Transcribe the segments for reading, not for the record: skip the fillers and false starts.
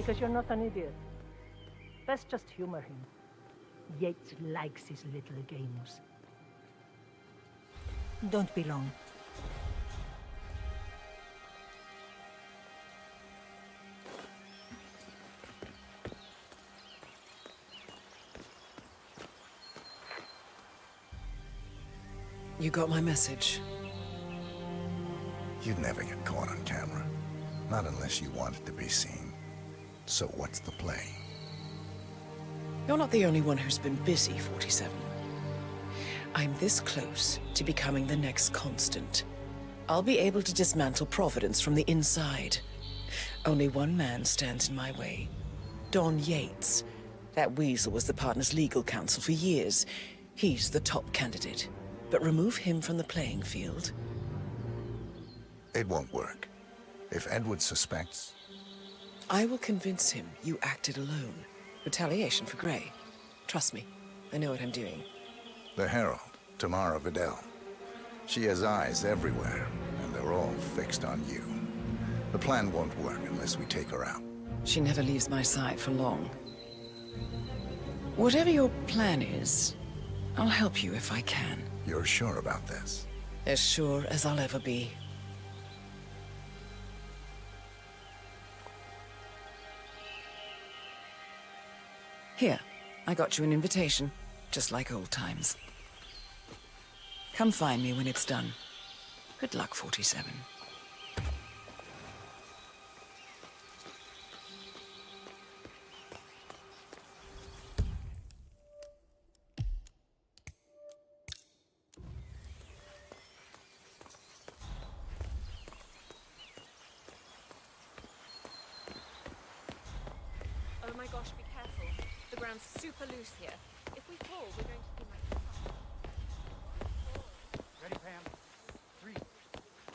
Because you're not an idiot. Let's just humor him. Yates likes his little games. Don't be long. You got my message. You'd never get caught on camera. Not unless you wanted to be seen. So what's the play? You're not the only one who's been busy, 47. I'm this close to becoming the next constant. I'll be able to dismantle Providence from the inside. Only one man stands in my way. Don Yates. That weasel was the partner's legal counsel for years. He's the top candidate. But remove him from the playing field. It won't work. If Edward suspects... I will convince him you acted alone. Retaliation for Gray. Trust me, I know what I'm doing. The Herald, Tamara Vidal. She has eyes everywhere, and they're all fixed on you. The plan won't work unless we take her out. She never leaves my side for long. Whatever your plan is, I'll help you if I can. You're sure about this? As sure as I'll ever be. Here, I got you an invitation, just like old times. Come find me when it's done. Good luck, 47. Oh my gosh, be careful. The ground's super loose here. If we fall, we're going to be like... Ready, Pam? 3,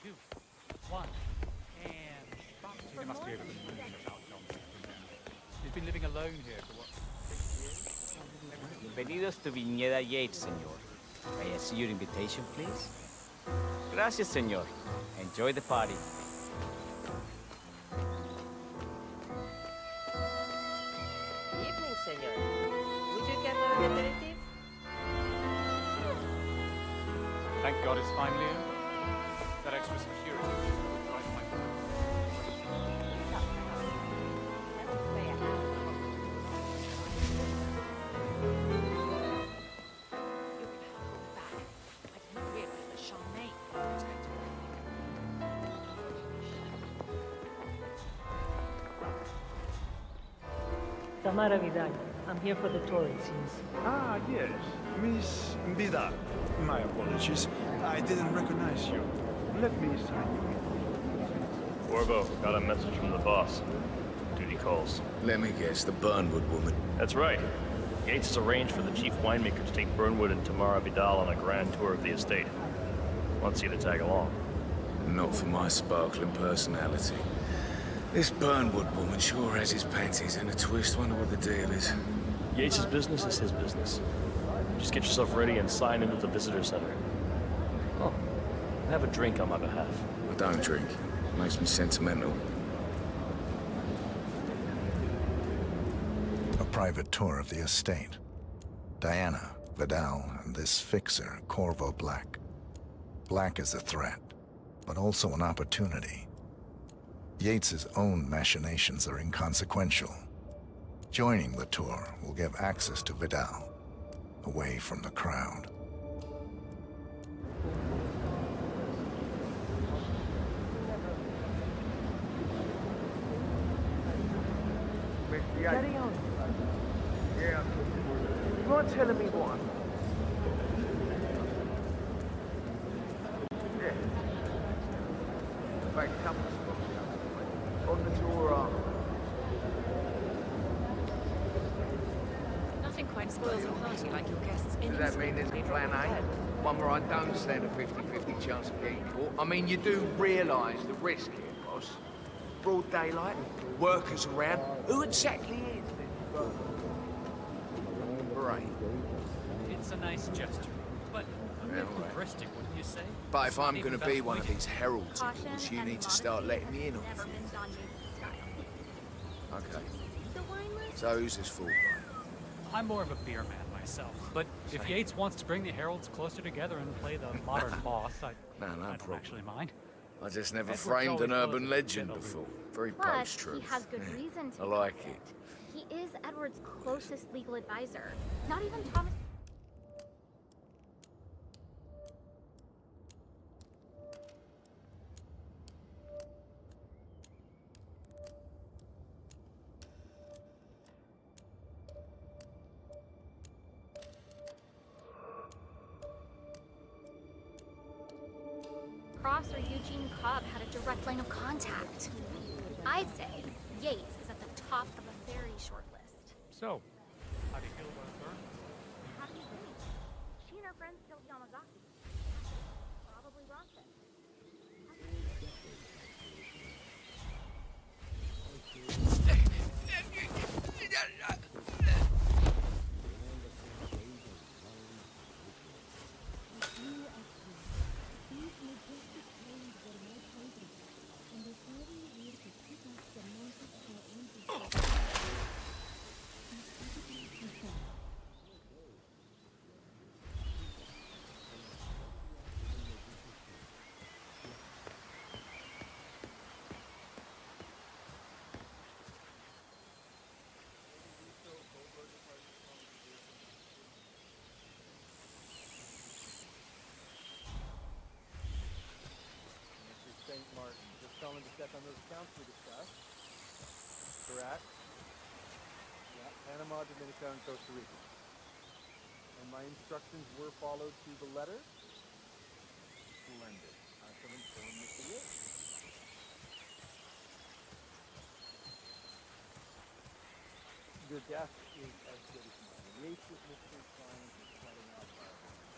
2, 1, and... They must be able to move about John. He's been living alone here for what, 6 years? Bienvenidos to Viñeda Yates, señor. May I see your invitation, please? Gracias, señor. Enjoy the party. Evening, senor. Would you care for an aperitif? Thank God it's finally in. That extra security would drive my mind. Tamara Vidal. I'm here for the tour, it seems. Ah, yes. Miss Vidal. My apologies. I didn't recognize you. Let me sign you. Corvo, got a message from the boss. Duty calls. Let me guess, the Burnwood woman. That's right. Yates has arranged for the chief winemaker to take Burnwood and Tamara Vidal on a grand tour of the estate. Wants you to tag along. Not for my sparkling personality. This Burnwood woman sure has his panties in a twist. Wonder what the deal is. Yates' business is his business. Just get yourself ready and sign into the visitor center. Oh, have a drink on my behalf. I don't drink. Makes me sentimental. A private tour of the estate. Diana, Vidal, and this fixer, Corvo Black. Black is a threat, but also an opportunity. Yates's own machinations are inconsequential. Joining the tour will give access to Vidal, away from the crowd. Carry on. Yeah. You mind telling me what? Yeah. Like a couple of spots on the tour. Nothing quite spoils a party like your guests' Does that mean there's a plan A? One where I don't stand a 50-50 chance of getting caught? I mean, you do realise the risk here, boss. Broad daylight, workers around. Who exactly is this? Right. It's a nice gesture, but a bit hubristic, wouldn't you say? But if I'm going to be one of these heralds of yours, you need to start letting me in on things. Okay. The wine list? So who's this for? I'm more of a beer man myself, but if Yates wants to bring the heralds closer together and play the modern boss, I don't problem. actually mind. I just never Edward's framed always an urban willing to legend get a before. Very Plus, post-truth. he has good reason to. I like it. He is Edward's closest legal advisor. Not even Thomas. Cross or Eugene Cobb had a direct line of contact. I'd say Yates is at the top of a very short list. So, how do you feel about her? How do you think? She and her friends killed Yamazaki. Probably Ronson. St. Martin. Just tell him to check on those accounts we discussed. Correct. Yeah, Panama, Dominica, and Costa Rica. And my instructions were followed to the letter? Splendid. I shall inform Mr. Yates. Your guess is as good as mine. Yates' mystery client is setting up a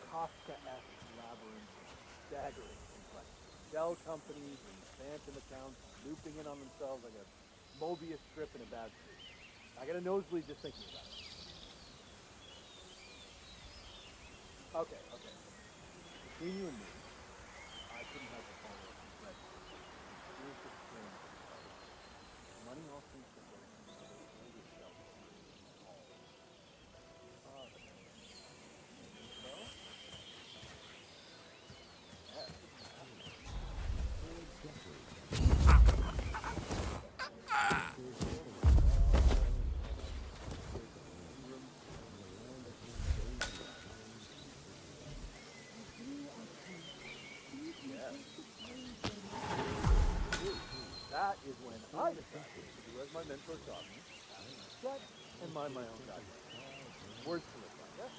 Kafka-esque labyrinth of staggering complexity. Shell companies and phantom accounts looping in on themselves like a Mobius strip in a bad suit. I get a nosebleed just thinking about it. Okay. Between you and me, I couldn't help but follow up on Fred. Here's the strange part. Money all seems to go to the older shell companies. So? Yes. That is when I decided to do as my mentor taught me, check and mind my own goddamn. Words to live by, yes?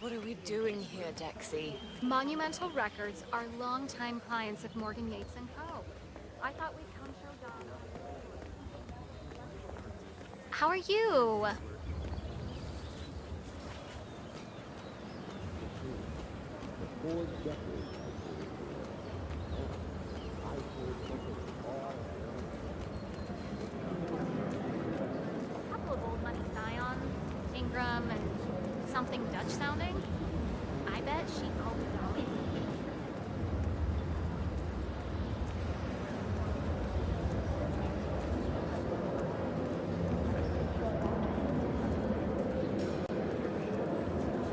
What are we doing here, Dexy? Monumental Records are longtime clients of Morgan Yates & Co. I thought we'd come show Don. How are you? A couple of old money scions, Ingram and something Dutch sounding. I bet she called it Dolly.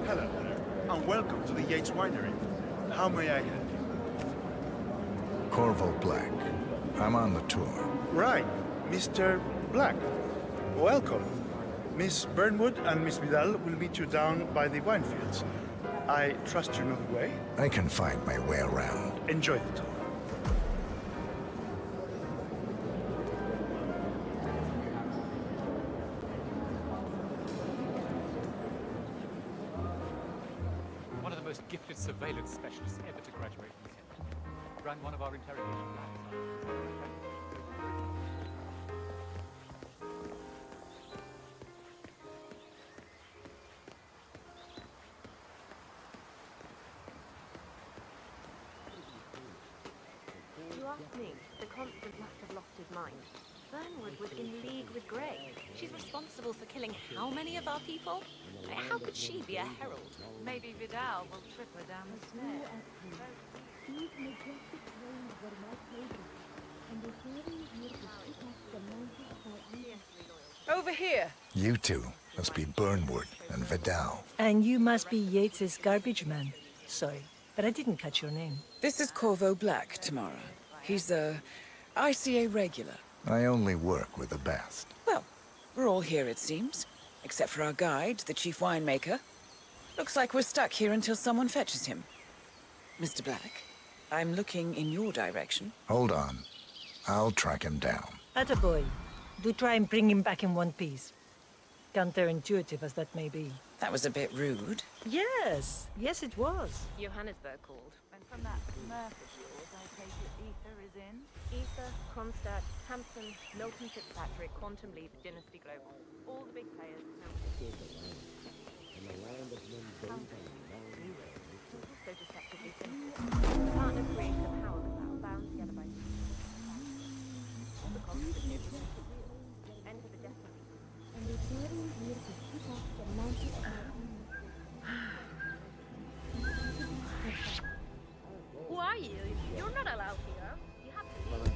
Hello there, and welcome to the Yates Winery. How may I help you? Corvo Black. I'm on the tour. Right, Mr. Black. Welcome. Miss Burnwood and Miss Vidal will meet you down by the wine fields. I trust you know the way. I can find my way around. Enjoy the tour. One of the most gifted surveillance specialists ever to graduate from here. Ran one of our interrogation labs. You ask me, the Constant must have lost his mind. Burnwood was in league with Grey. She's responsible for killing how many of our people? How could she be a herald? Maybe Vidal will trip her down the stairs. Over here. You two must be Burnwood and Vidal. And you must be Yates's garbage man. Sorry, but I didn't catch your name. This is Corvo Black, Tamara. He's a ICA regular. I only work with the best. Well, we're all here, it seems. Except for our guide, the chief winemaker. Looks like we're stuck here until someone fetches him. Mr. Black, I'm looking in your direction. Hold on. I'll track him down. Attaboy. Do try and bring him back in one piece. Counterintuitive as that may be. That was a bit rude. Yes, yes it was. Johannesburg called. And from that Smurf of yours, I take it Ether is in? Ether, Kronstadt, Hampton, Milton Fitzpatrick, Quantum Leap, Dynasty Global. All the big players. So deceptively simple. The partners create a power cloud bound together by the constant enter the destiny. Who are you? You're not allowed here. You have to leave.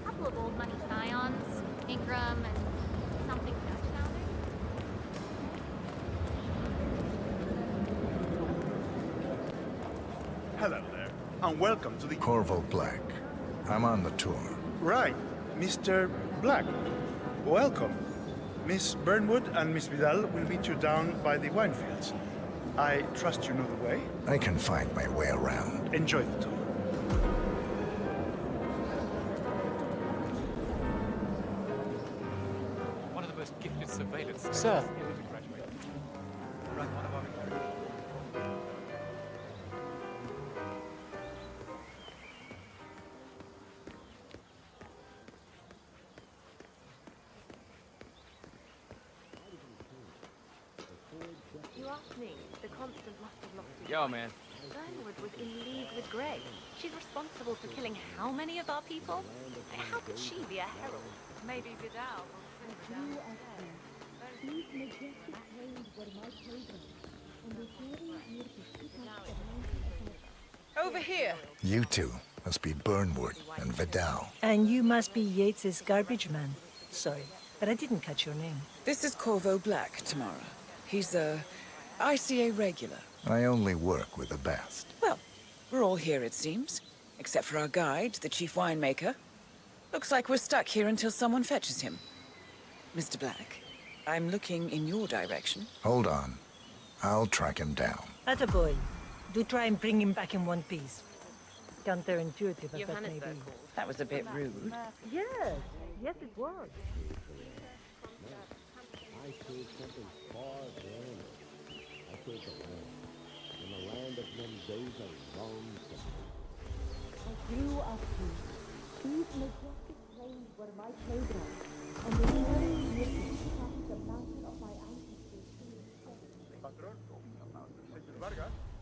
Couple of old money scions, Ingram and something Dutch sounding. Hello there, and welcome to the... Corvo Black. I'm on the tour. Right, Mr. Black. Welcome. Miss Burnwood and Miss Vidal will meet you down by the wine fields. I trust you know the way. I can find my way around. Enjoy the tour. One of the most gifted surveillance Sir. specialists ever to graduate. Ran one of our interrogation. You ask me, the Constant must have lost his Yo, mind. man. Burnwood was in league with Grey. She's responsible for killing how many of our people? How could she be a herald? Maybe Vidal will trip her down the stairs. Over here. You two must be Burnwood and Vidal. And you must be Yates's garbage man. Sorry, but I didn't catch your name. This is Corvo Black, Tamara. He's a ICA regular. I only work with the best. Well, we're all here, it seems. Except for our guide, the chief winemaker. Looks like we're stuck here until someone fetches him. Mr. Black, I'm looking in your direction. Hold on. I'll track him down. Attaboy. Do try and bring him back in one piece. Counterintuitive as that may Johannesburg be. called. That was a bit rude. Yes, yes it was.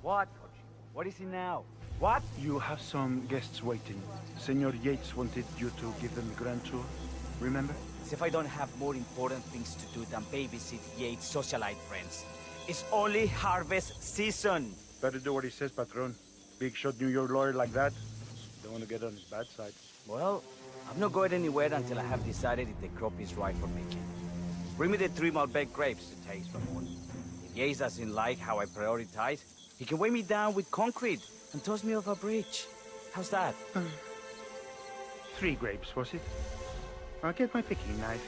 What? What is it now? What? You have some guests waiting. Senor Yates wanted you to give them the grand tour. Remember? As if I don't have more important things to do than babysit Yates' socialite friends. It's only harvest season. Better do what he says, Patron. Big shot New York lawyer like that. Don't want to get on his bad side. Well, I'm not going anywhere until I have decided if the crop is right for making. Bring me the 3 Malbec grapes to taste, Ramon. If Yates doesn't like how I prioritize, he can weigh me down with concrete and toss me off a bridge. How's that? 3 grapes, was it? I'll get my picking knife.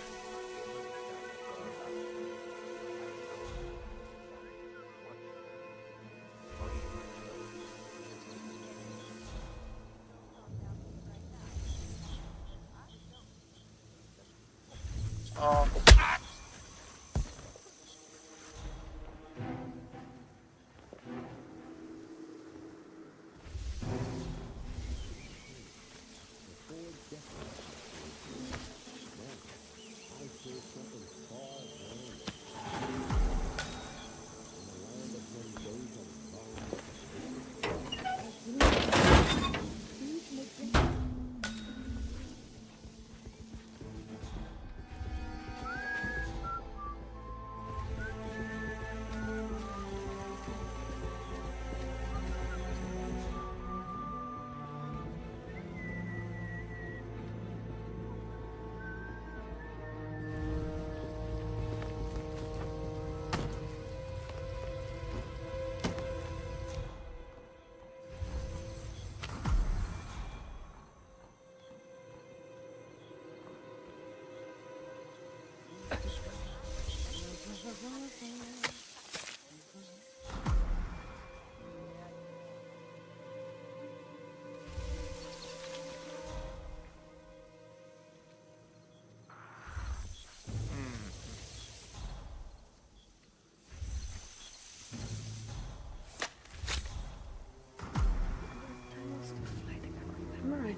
Right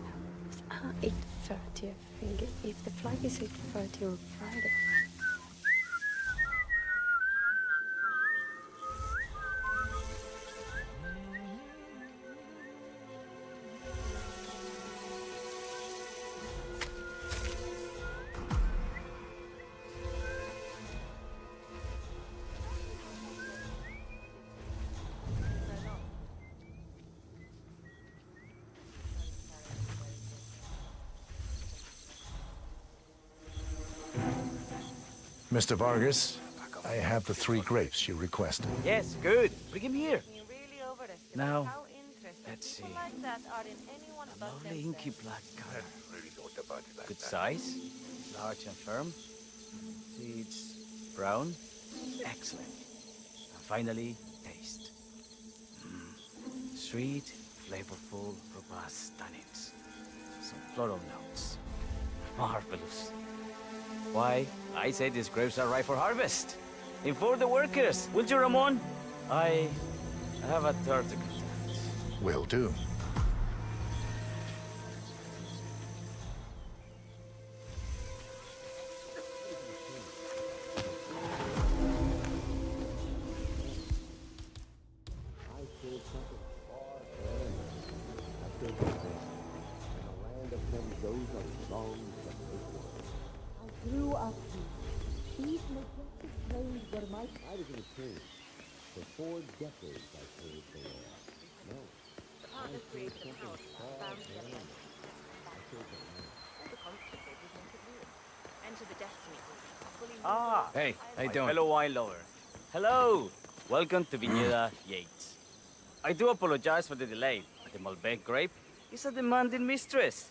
now. It's 8:30, I think. If the flight is 8:30 on Friday. Mr. Vargas, I have the 3 grapes you requested. Yes, good. Bring him here. Now, let's see. A lovely inky black color. Good size, large and firm. Seeds brown. Excellent. And finally, taste. Sweet, flavorful, robust tannins. Some floral notes. Marvelous. Why, I say these grapes are ripe for harvest. Inform the workers, will you, Ramon? I have a third to contact. Will do. Grew up here. These majestic plains were my... I was in a cave. For 4 decades I served the Lord. No. I served something far beyond. Enter the destiny group. Ah, Hey, how you my doing? fellow wine lover. Hello. Welcome to Viñeda Yates. I do apologize for the delay, but the Malbec grape is a demanding mistress.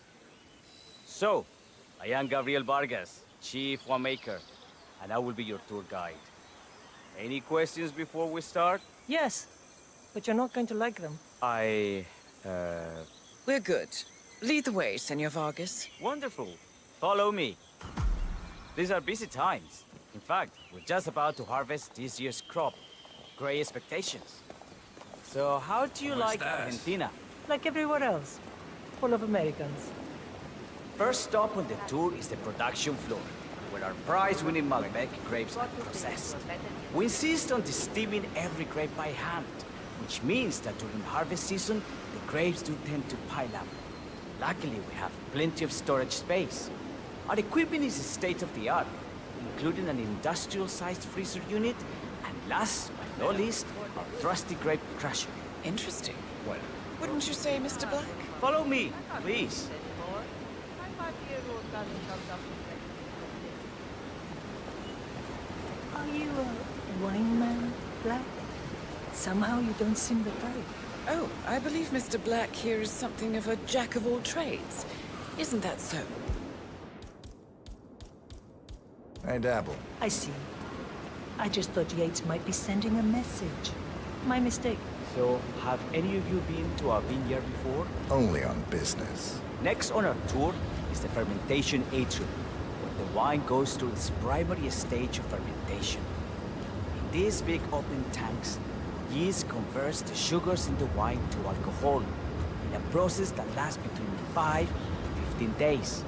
So, I am Gabriel Vargas, Chief Winemaker, and I will be your tour guide. Any questions before we start? Yes, but you're not going to like them. We're good. Lead the way, Senor Vargas. Wonderful. Follow me. These are busy times. In fact, we're just about to harvest this year's crop. Great expectations. So, how do you like Argentina? Like everywhere else. Full of Americans. First stop on the tour is the production floor, where our prize-winning Malbec grapes are processed. We insist on steaming every grape by hand, which means that during harvest season, the grapes do tend to pile up. Luckily, we have plenty of storage space. Our equipment is state-of-the-art, including an industrial-sized freezer unit, and last but not least, our trusty grape crusher. Interesting. Well, wouldn't you say, Mr. Black? Follow me, please. Are you a wine man, Black? Somehow you don't seem the type. Oh, I believe Mr. Black here is something of a jack of all trades. Isn't that so? I dabble. I see. I just thought Yates might be sending a message. My mistake. So, have any of you been to a vineyard before? Only on business. Next on our tour is the fermentation atrium, where the wine goes through its primary stage of fermentation. In these big open tanks, yeast converts the sugars in the wine to alcohol, in a process that lasts between 5 to 15 days.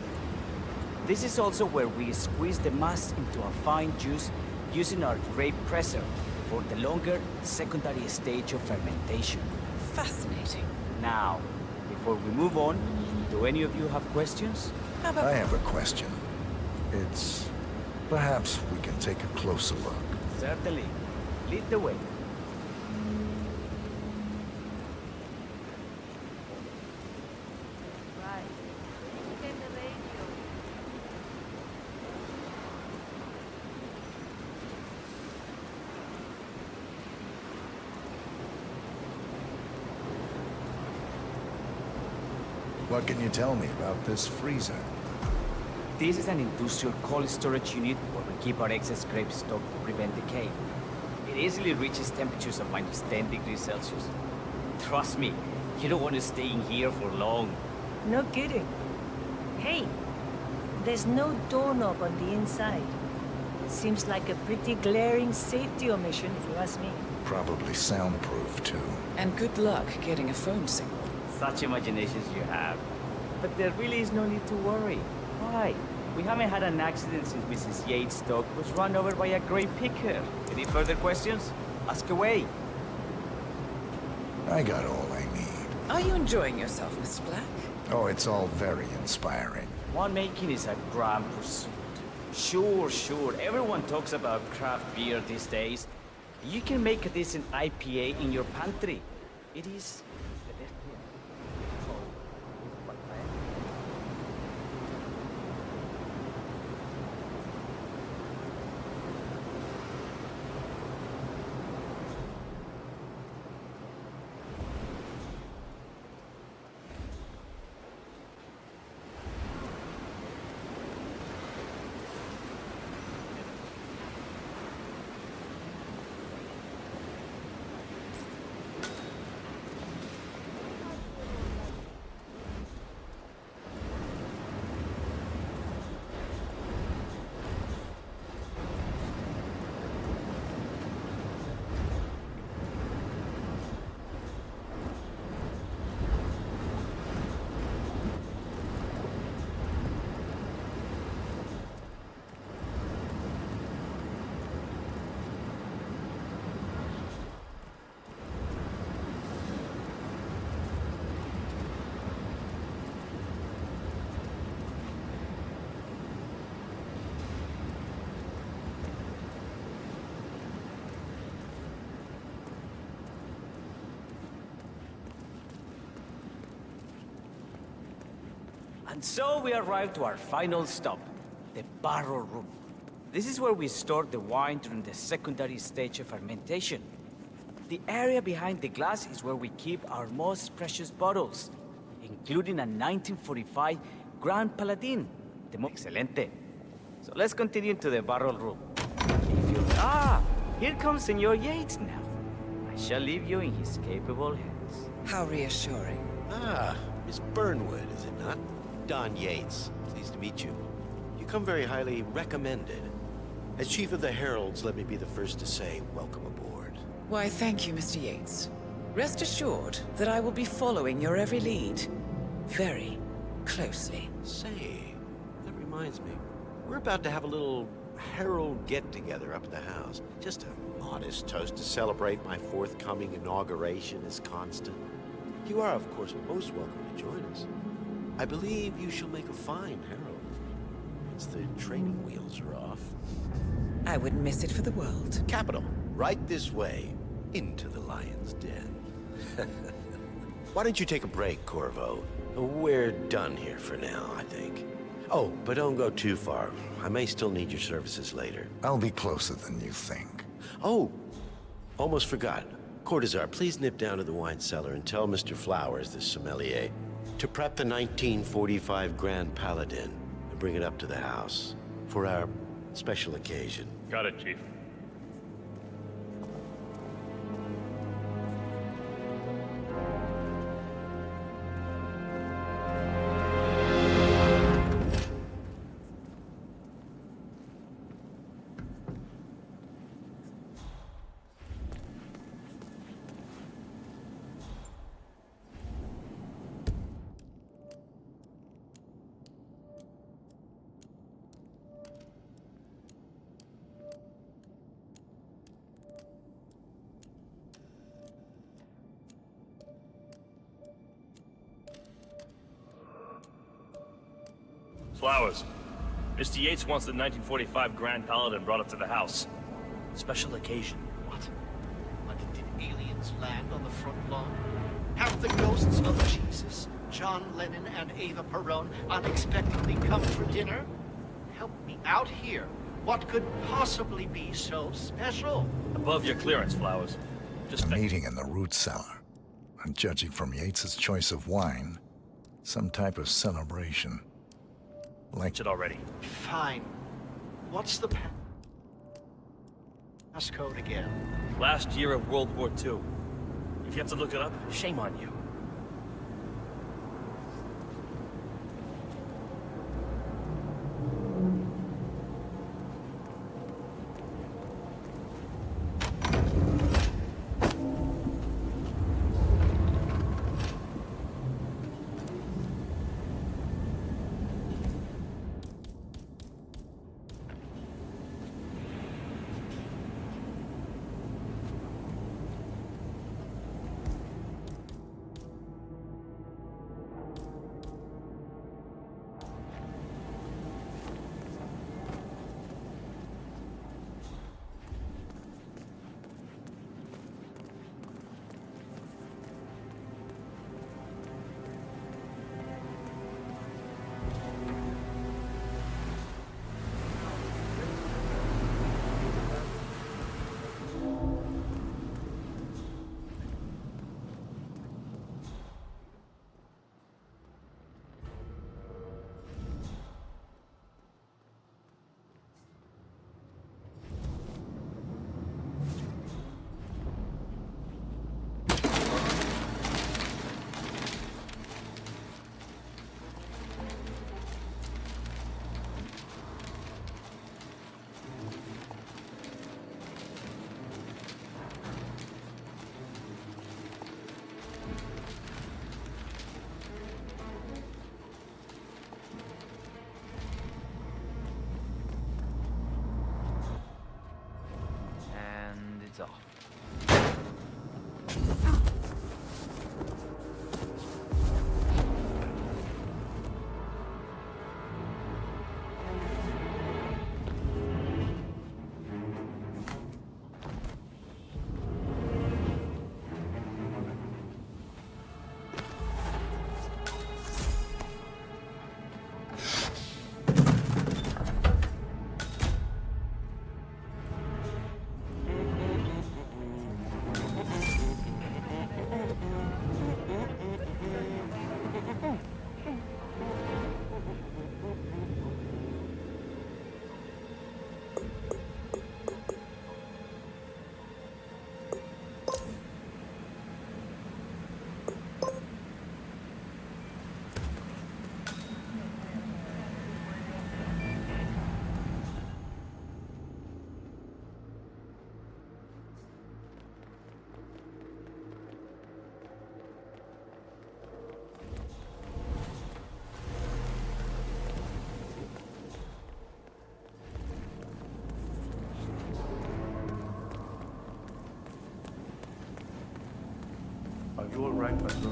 This is also where we squeeze the mast into a fine juice using our grape presser for the longer secondary stage of fermentation. Fascinating. Now, before we move on, do any of you have questions? I have a question. It's... perhaps we can take a closer look. Certainly. Lead the way. Right. Came the radio. What can you tell me about this freezer? This is an industrial cold storage unit where we keep our excess grape stock to prevent decay. It easily reaches temperatures of -10 degrees Celsius. Trust me, you don't want to stay in here for long. No kidding. Hey, there's no doorknob on the inside. Seems like a pretty glaring safety omission if you ask me. Probably soundproof, too. And good luck getting a phone signal. Such imaginations you have. But there really is no need to worry. Why? We haven't had an accident since Mrs. Yates' dog was run over by a grape picker. Any further questions? Ask away. I got all I need. Are you enjoying yourself, Mr. Black? Oh, it's all very inspiring. Winemaking is a grand pursuit. Sure. Everyone talks about craft beer these days. You can make a decent IPA in your pantry. It is the best beer. Oh, what brand? And so we arrive to our final stop, the barrel room. This is where we store the wine during the secondary stage of fermentation. The area behind the glass is where we keep our most precious bottles, including a 1945 Grand Paladin, the most excelente. So let's continue to the barrel room. Here comes Senor Yates now. I shall leave you in his capable hands. How reassuring. Ah, Miss Burnwood, is it not? Don Yates. Pleased to meet you. You come very highly recommended. As Chief of the Heralds, let me be the first to say welcome aboard. Why, thank you, Mr. Yates. Rest assured that I will be following your every lead. Very closely. Say, that reminds me. We're about to have a little Herald get-together up at the house. Just a modest toast to celebrate my forthcoming inauguration as Constant. You are, of course, most welcome to join us. I believe you shall make a fine herald, once the training wheels are off. I wouldn't miss it for the world. Capital. Right this way, into the lion's den. Why don't you take a break, Corvo? We're done here for now, I think. Oh, but don't go too far. I may still need your services later. I'll be closer than you think. Oh, almost forgot. Cortazar, please nip down to the wine cellar and tell Mr. Flowers, the sommelier, to prep the 1945 Grand Paladin and bring it up to the house for our special occasion. Got it, Chief. Flowers. Mr. Yates wants the 1945 Grand Paladin brought up to the house. Special occasion. What? Did aliens land on the front lawn? Have the ghosts of Jesus, John Lennon and Ava Perón unexpectedly come for dinner? Help me out here. What could possibly be so special? Above your clearance, Flowers. Just a meeting in the root cellar. And judging from Yates's choice of wine, some type of celebration. Like it already. Fine. What's the passcode again? Last year of World War II. If you have to look it up, shame on you. It's off. Are you all right, my brother?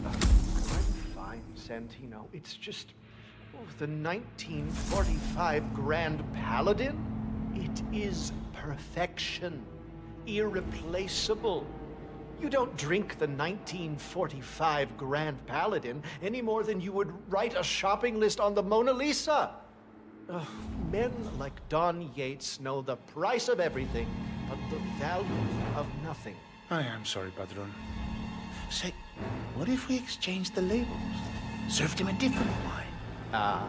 I'm fine, Santino. It's just... Oh, the 1945 Grand Paladin? It is perfection. Irreplaceable. You don't drink the 1945 Grand Paladin any more than you would write a shopping list on the Mona Lisa. Ugh, men like Don Yates know the price of everything, but the value of nothing. I am sorry, Patron. Say, what if we exchange the labels? Served him a different wine. Ah,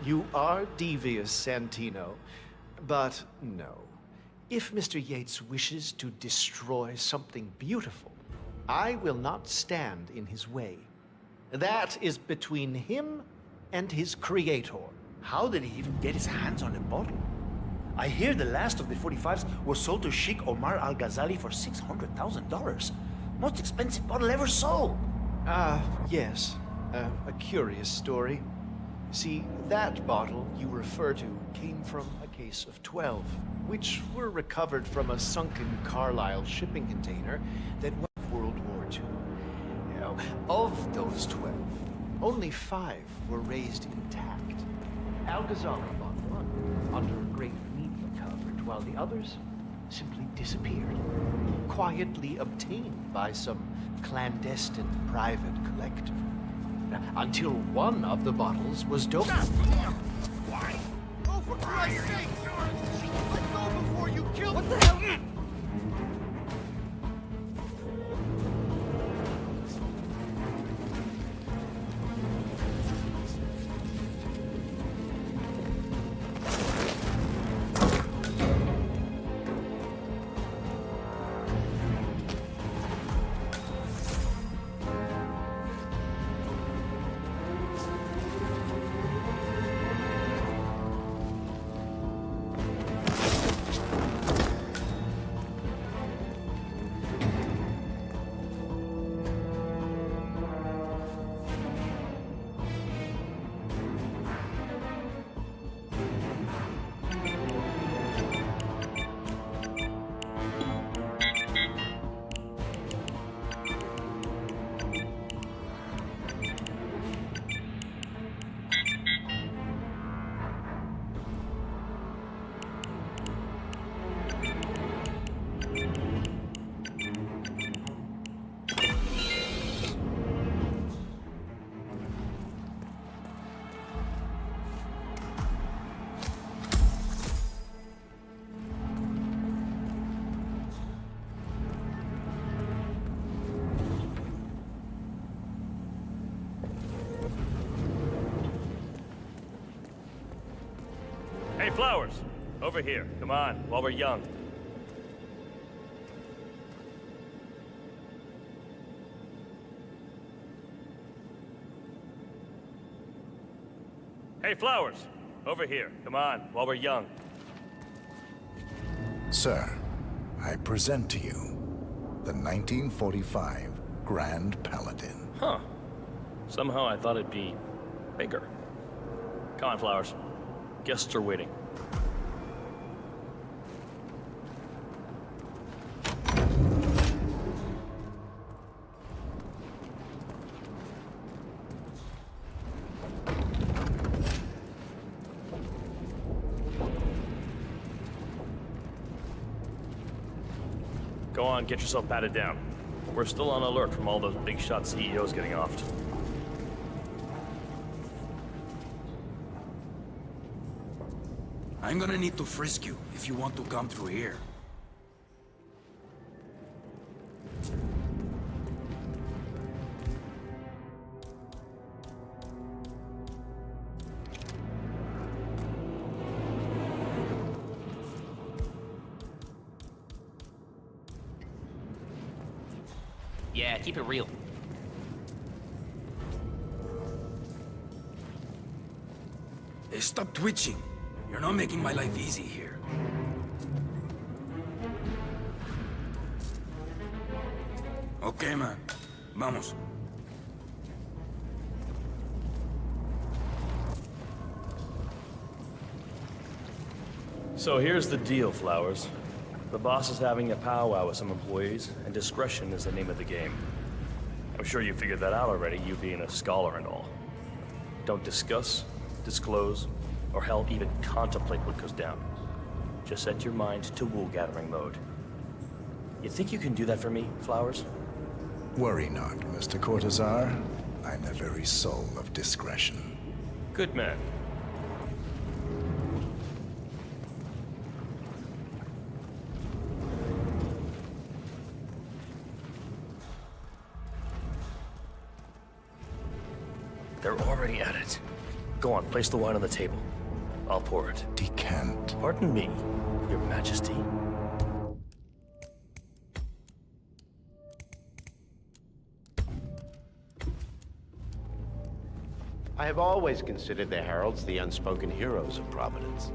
you are devious, Santino. But no. If Mr. Yates wishes to destroy something beautiful, I will not stand in his way. That is between him and his creator. How did he even get his hands on a bottle? I hear the last of the 45s was sold to Sheikh Omar Al-Ghazali for $600,000. Most expensive bottle ever sold. Yes. A curious story. See, that bottle you refer to came from a case of 12, which were recovered from a sunken Carlisle shipping container that went World War II. Now, of those 12, only 5 were raised intact. Al-Ghazali bought one under a great media coverage, while the others simply disappeared, quietly obtained by some clandestine private collector. Until one of the bottles was doped. Why? Oh, for Christ's sake! Let go before you kill me! What the hell? Hey, Flowers! Over here. Come on, while we're young. Hey, Flowers! Over here. Come on, while we're young. Sir, I present to you the 1945 Grand Paladin. Huh. Somehow I thought it'd be bigger. Come on, Flowers. Guests are waiting. Go on, get yourself patted down. We're still on alert from all those big shot CEOs getting offed. I'm gonna need to frisk you if you want to come through here. Yeah, keep it real. Hey, stop twitching. You're not making my life easy here. Okay, man. Vamos. So here's the deal, Flowers. The boss is having a powwow with some employees, and discretion is the name of the game. I'm sure you figured that out already, you being a scholar and all. Don't discuss, disclose, or hell, even contemplate what goes down. Just set your mind to wool-gathering mode. You think you can do that for me, Flowers? Worry not, Mr. Cortazar. I'm the very soul of discretion. Good man. They're already at it. Go on, place the wine on the table. I'll pour it. Decant. Pardon me, Your Majesty. I have always considered the heralds the unspoken heroes of Providence.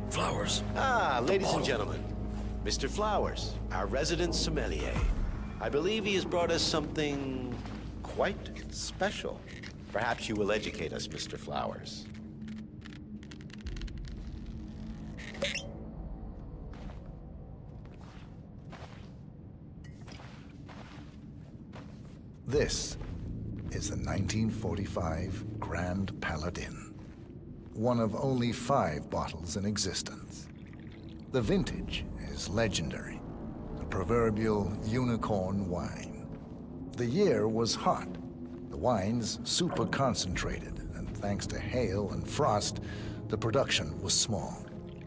Flowers. Ladies and gentlemen, Mr. Flowers, our resident sommelier. I believe he has brought us something quite special. Perhaps you will educate us, Mr. Flowers. This is the 1945 Grand Paladin, one of only 5 bottles in existence. The vintage is legendary, the proverbial unicorn wine. The year was hot, the wine's super concentrated, and thanks to hail and frost, the production was small.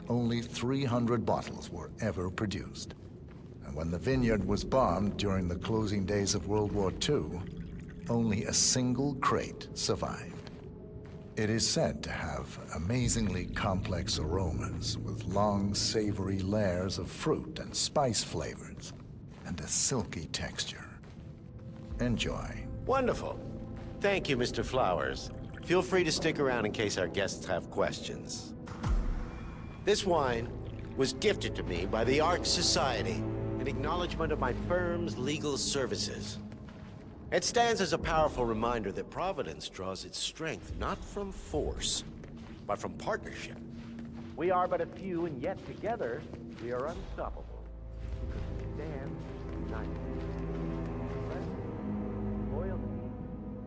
Only 300 bottles were ever produced. And when the vineyard was bombed during the closing days of World War II, only a single crate survived. It is said to have amazingly complex aromas with long, savory layers of fruit and spice flavors, and a silky texture. Enjoy. Wonderful. Thank you, Mr. Flowers. Feel free to stick around in case our guests have questions. This wine was gifted to me by the Arch Society in acknowledgement of my firm's legal services. It stands as a powerful reminder that Providence draws its strength not from force, but from partnership. We are but a few, and yet together we are unstoppable because we stand united. Loyalty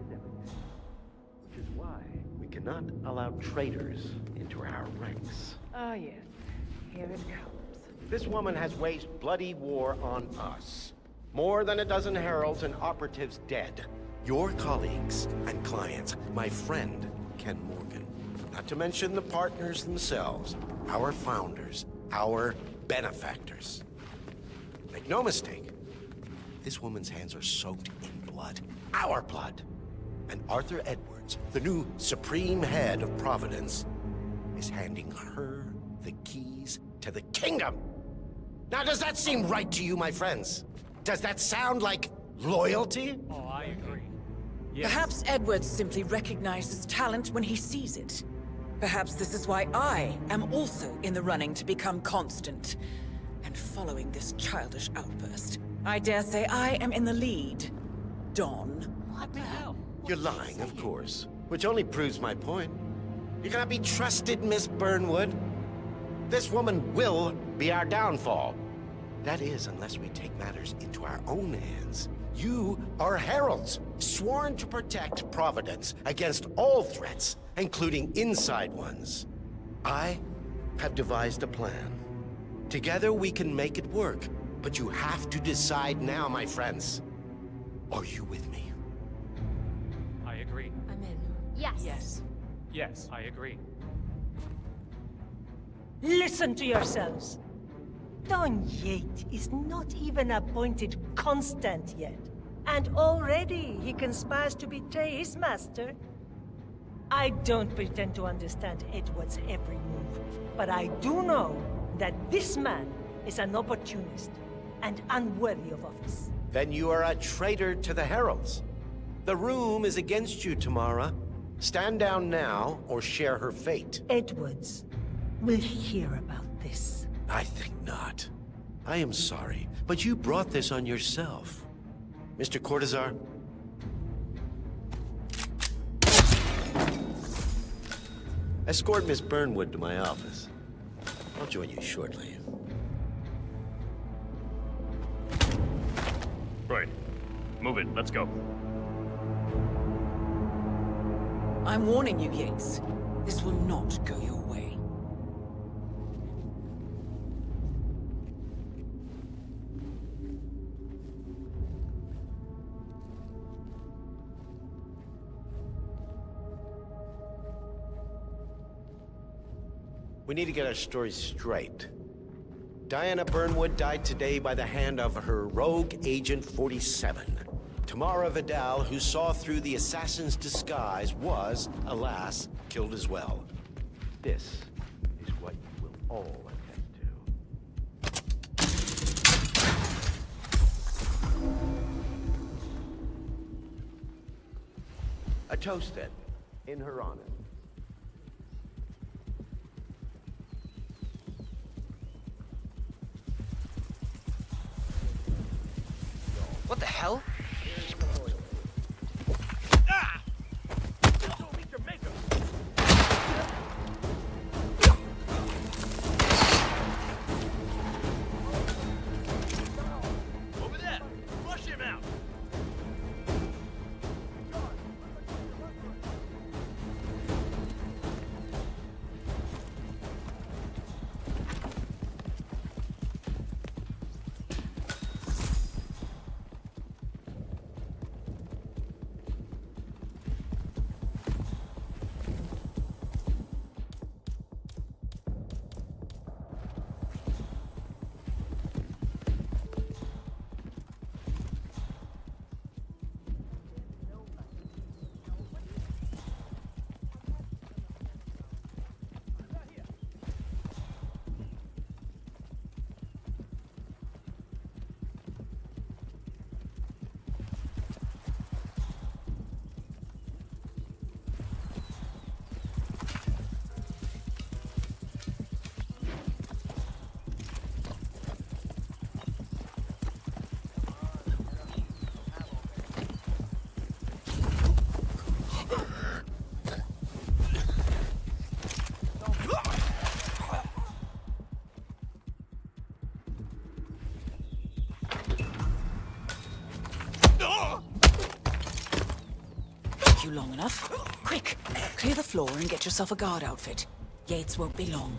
is everything, which is why we cannot allow traitors into our ranks. Oh, yes. Here it comes. This woman has waged bloody war on us. More than a dozen heralds and operatives dead. Your colleagues and clients, my friend, Ken Morgan. Not to mention the partners themselves, our founders, our benefactors. Make no mistake, this woman's hands are soaked in blood. Our blood. And Arthur Edwards, the new supreme head of Providence, is handing her the keys to the kingdom. Now, does that seem right to you, my friends? Does that sound like loyalty? Oh, I agree. Yes. Perhaps Edwards simply recognizes talent when he sees it. Perhaps this is why I am also in the running to become constant. And following this childish outburst, I dare say I am in the lead. Don. What the hell? You're lying, of course. Which only proves my point. You cannot be trusted, Miss Burnwood. This woman will be our downfall. That is, unless we take matters into our own hands. You are heralds, sworn to protect Providence against all threats, including inside ones. I have devised a plan. Together we can make it work, but you have to decide now, my friends. Are you with me? I agree. I'm in. Yes. Yes. Yes, I agree. Listen to yourselves. Don Yates is not even appointed constant yet. And already he conspires to betray his master. I don't pretend to understand Edward's every move, but I do know that this man is an opportunist and unworthy of office. Then you are a traitor to the heralds. The room is against you, Tamara. Stand down now or share her fate. Edwards will hear about this. I think not. I am sorry, but you brought this on yourself. Mr. Cortazar? Escort Miss Burnwood to my office. I'll join you shortly. Right. Move it. Let's go. I'm warning you, Yates. This will not go your way. We need to get our stories straight. Diana Burnwood died today by the hand of her rogue Agent 47. Tamara Vidal, who saw through the assassin's disguise, was, alas, killed as well. This is what you will all attend to. A toast, then, in her honor. What the hell? Over there! Flush him out! You long enough? Quick, clear the floor and get yourself a guard outfit. Yates won't be long.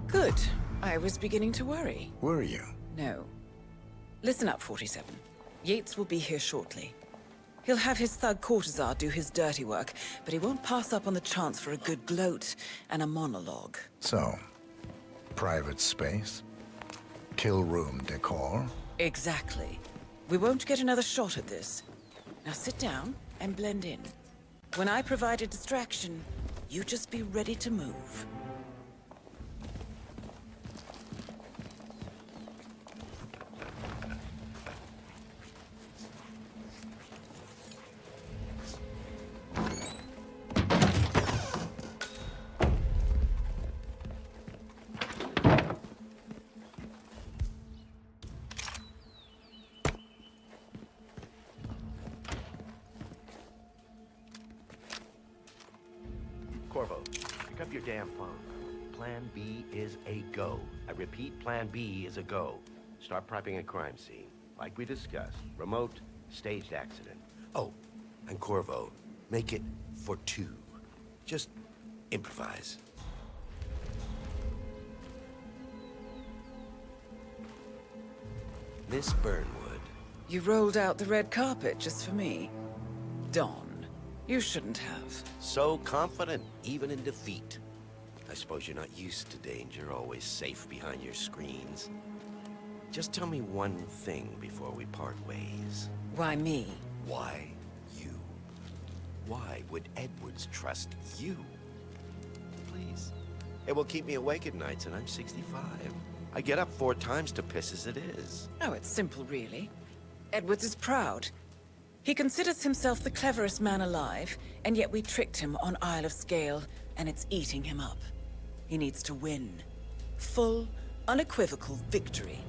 Good. I was beginning to worry. Were you? No. Listen up, 47. Yates will be here shortly. He'll have his thug Cortazar do his dirty work, but he won't pass up on the chance for a good gloat and a monologue. So, private space? Kill room decor? Exactly. We won't get another shot at this. Now sit down and blend in. When I provide a distraction, you just be ready to move. Corvo, pick up your damn phone. Plan B is a go. I repeat, Plan B is a go. Start prepping a crime scene. Like we discussed. Remote, staged accident. Oh, and Corvo, make it for two. Just improvise. Miss Burnwood. You rolled out the red carpet just for me. Don, you shouldn't have. So confident, even in defeat. I suppose you're not used to danger, always safe behind your screens. Just tell me one thing before we part ways. Why me? Why you? Why would Edwards trust you? Please. It will keep me awake at nights, and I'm 65. I get up 4 times to piss as it is. Oh, it's simple, really. Edwards is proud. He considers himself the cleverest man alive, and yet we tricked him on Isle of Scale, and it's eating him up. He needs to win. Full, unequivocal victory.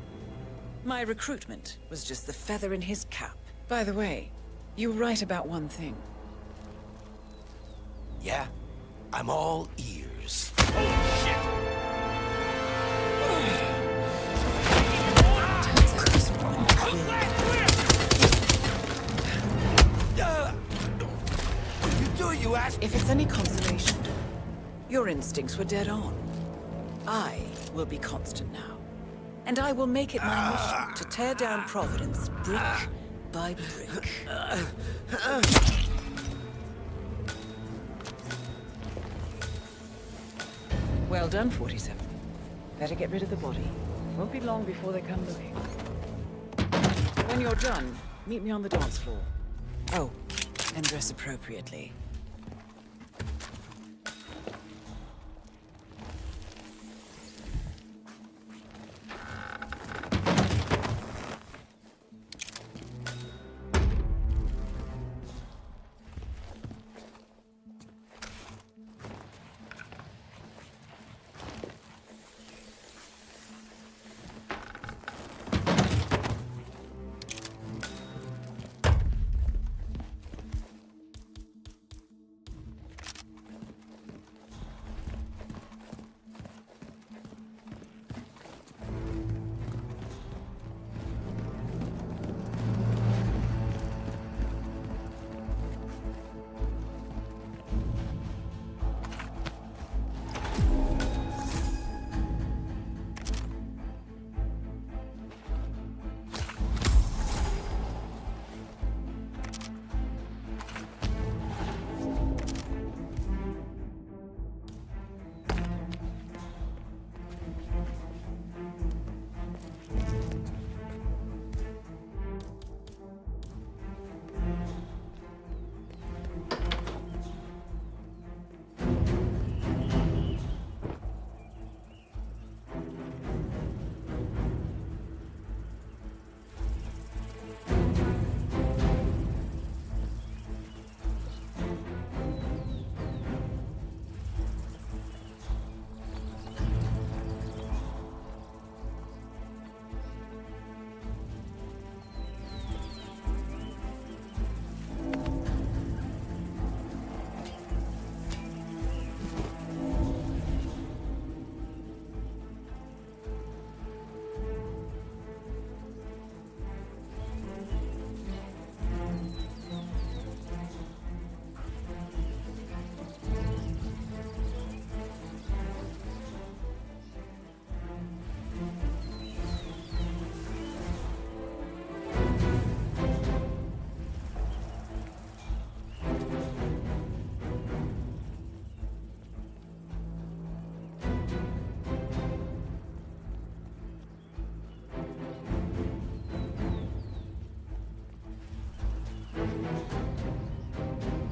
My recruitment was just the feather in his cap. By the way, you were right about one thing. Yeah? I'm all ears. Turns out this one sure you asked? If it's any consolation, your instincts were dead on. I will be constant now. And I will make it my mission to tear down Providence brick by brick. Well done, 47. Better get rid of the body. Won't be long before they come looking. When you're done, meet me on the dance floor. Oh, and dress appropriately.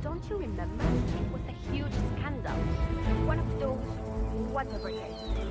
Don't you remember? It was a huge scandal. One of those whatever cases.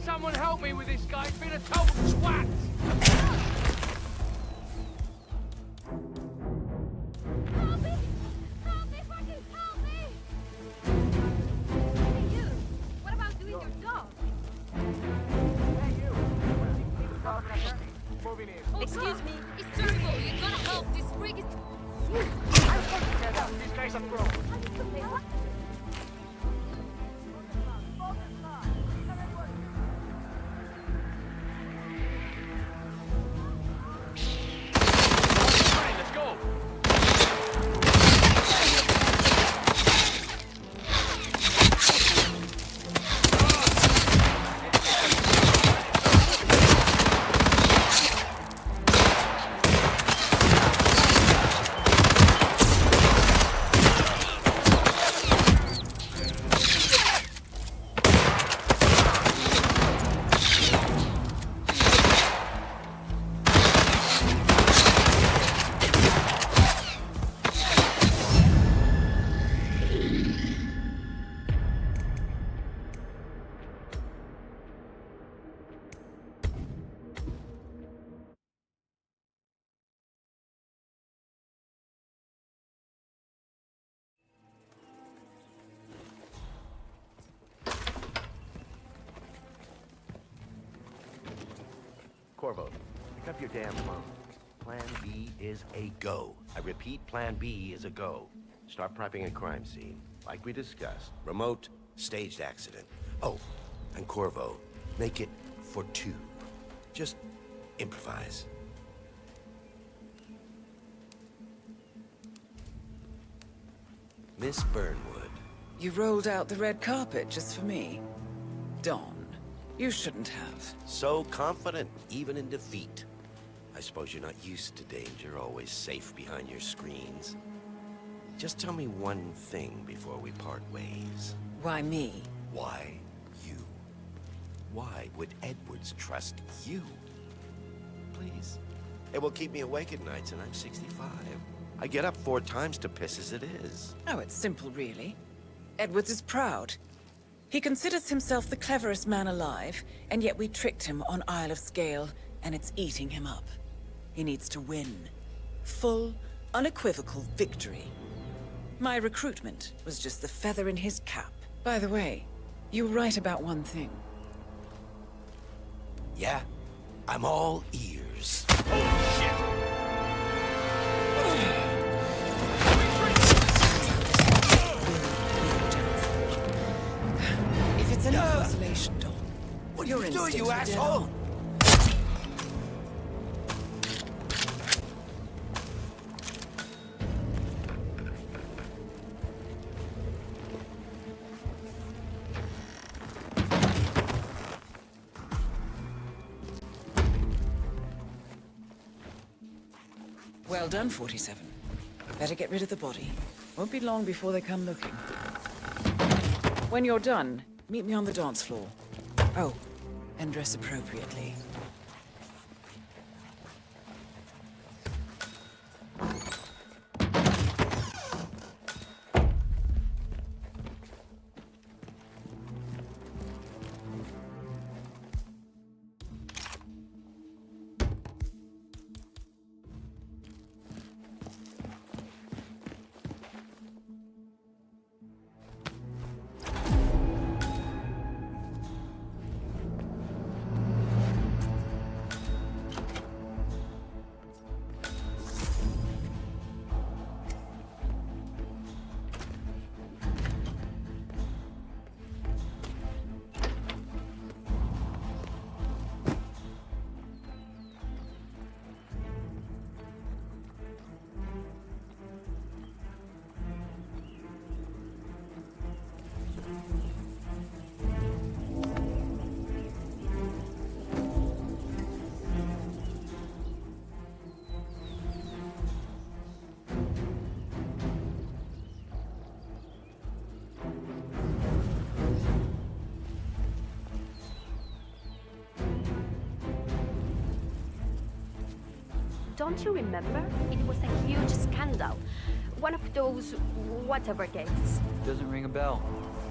Someone help me with this guy. He's been a total twat. Help me! Help me! Fucking help me! Hey, you! What about doing your job? Excuse me. It's terrible. You gotta help. This freak is... These guys are pro. Corvo, pick up your damn phone. Plan B is a go. I repeat, Plan B is a go. Start prepping a crime scene, like we discussed. Remote, staged accident. Oh, and Corvo, make it for 2. Just improvise. Miss Burnwood. You rolled out the red carpet just for me. Don, you shouldn't have. So confident, even in defeat. I suppose you're not used to danger, always safe behind your screens. Just tell me one thing before we part ways. Why me? Why you? Why would Edwards trust you? Please. It will keep me awake at nights, and I'm 65. I get up 4 times to piss as it is. Oh, it's simple, really. Edwards is proud. He considers himself the cleverest man alive, and yet we tricked him on Isle of Scale, and it's eating him up. He needs to win. Full, unequivocal victory. My recruitment was just the feather in his cap. By the way, you were right about one thing. Yeah? I'm all ears. If it's any consolation, Dawn, what are your you doing, instincts you were dead asshole? on. Well done, 47. Better get rid of the body. Won't be long before they come looking. When you're done, meet me on the dance floor. Oh, and dress appropriately. Don't you remember? It was a huge scandal. One of those whatever gates. Doesn't ring a bell.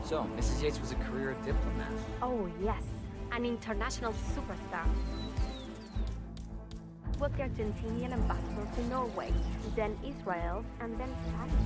So, Mrs. Yates was a career diplomat. Oh, yes. An international superstar. Was the Argentinian ambassador to Norway, then Israel, and then Stadia.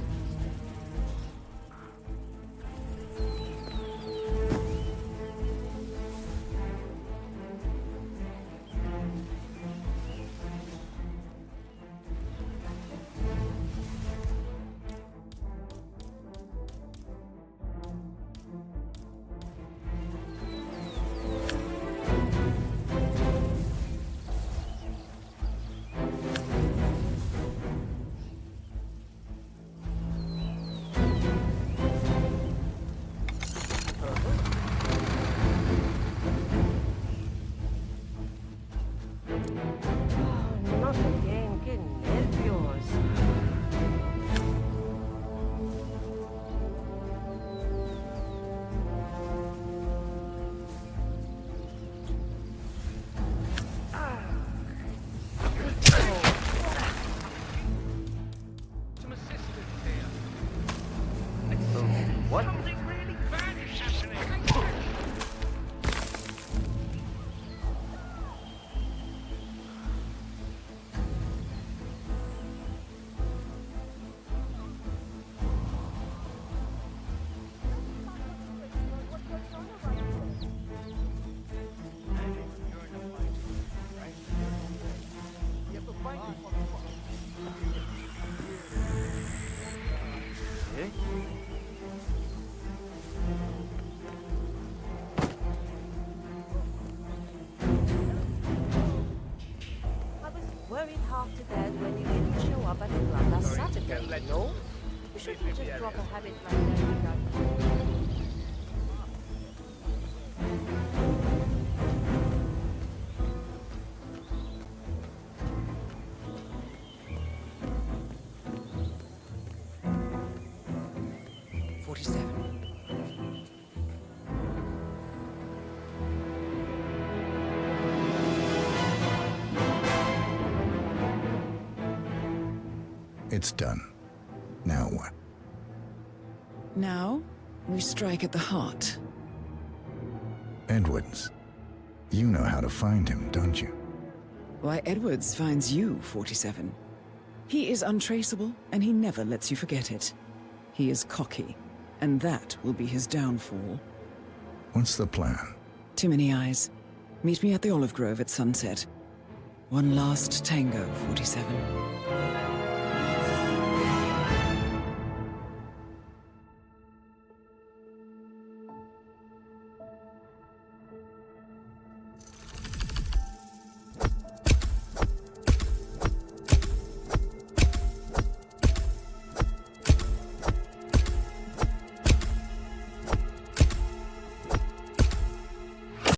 Let no? You shouldn't just drop a habit like that without... It's done. Now what? Now, we strike at the heart. Edwards. You know how to find him, don't you? Why, Edwards finds you, 47. He is untraceable, and he never lets you forget it. He is cocky, and that will be his downfall. What's the plan? Too many eyes. Meet me at the olive grove at sunset. One last tango, 47.